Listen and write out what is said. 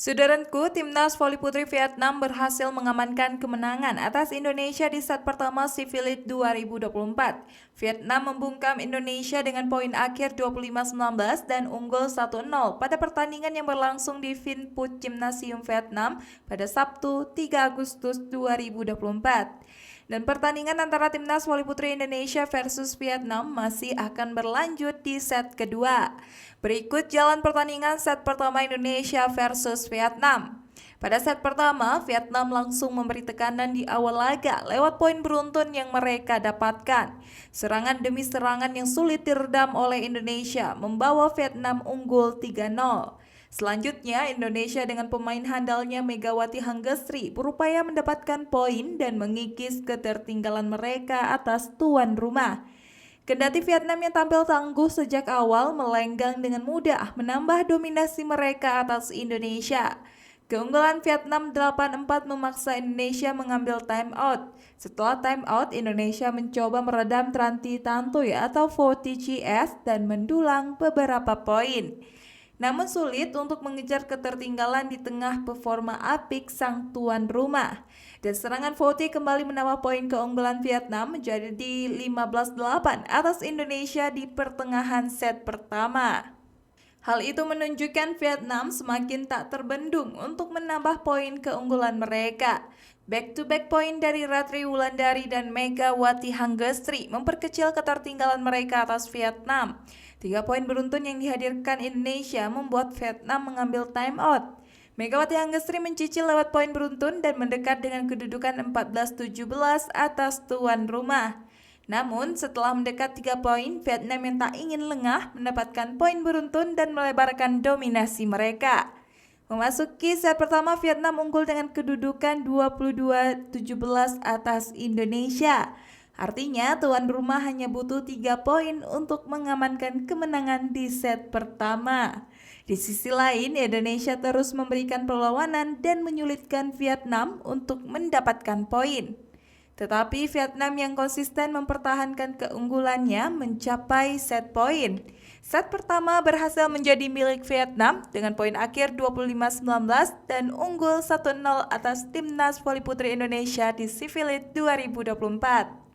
Saudaraku, Timnas Voli Putri Vietnam berhasil mengamankan kemenangan atas Indonesia di set pertama Civilit 2024. Vietnam membungkam Indonesia dengan poin akhir 25-19 dan unggul 1-0 pada pertandingan yang berlangsung di Vinput Gymnasium Vietnam pada Sabtu 3 Agustus 2024. Dan pertandingan antara Timnas Voli Putri Indonesia versus Vietnam masih akan berlanjut di set kedua. Berikut jalan pertandingan set pertama Indonesia versus Vietnam. Pada set pertama, Vietnam langsung memberi tekanan di awal laga lewat poin beruntun yang mereka dapatkan. Serangan demi serangan yang sulit diredam oleh Indonesia membawa Vietnam unggul 3-0. Selanjutnya, Indonesia dengan pemain handalnya Megawati Hanggesri berupaya mendapatkan poin dan mengikis ketertinggalan mereka atas tuan rumah. Kendati Vietnam yang tampil tangguh sejak awal melenggang dengan mudah menambah dominasi mereka atas Indonesia. Keunggulan Vietnam 8-4 memaksa Indonesia mengambil time out. Setelah time out, Indonesia mencoba meredam Tranti Tantoy atau VTCS dan mendulang beberapa poin. Namun sulit untuk mengejar ketertinggalan di tengah performa apik sang tuan rumah. Dan serangan VOTI kembali menambah poin keunggulan Vietnam menjadi di 15-8 atas Indonesia di pertengahan set pertama. Hal itu menunjukkan Vietnam semakin tak terbendung untuk menambah poin keunggulan mereka. Back-to-back poin dari Ratri Wulandari dan Megawati Hanggesri memperkecil ketertinggalan mereka atas Vietnam. 3 poin beruntun yang dihadirkan Indonesia membuat Vietnam mengambil time out. Megawati Hanggesri mencicil lewat poin beruntun dan mendekat dengan kedudukan 14-17 atas tuan rumah. Namun, setelah mendekat 3 poin, Vietnam yang tak ingin lengah mendapatkan poin beruntun dan melebarkan dominasi mereka. Memasuki set pertama, Vietnam unggul dengan kedudukan 22-17 atas Indonesia. Artinya, tuan rumah hanya butuh 3 poin untuk mengamankan kemenangan di set pertama. Di sisi lain, Indonesia terus memberikan perlawanan dan menyulitkan Vietnam untuk mendapatkan poin. Tetapi Vietnam yang konsisten mempertahankan keunggulannya mencapai set poin. Set pertama berhasil menjadi milik Vietnam dengan poin akhir 25-19 dan unggul 1-0 atas Timnas Voli Putri Indonesia di Civilit 2024.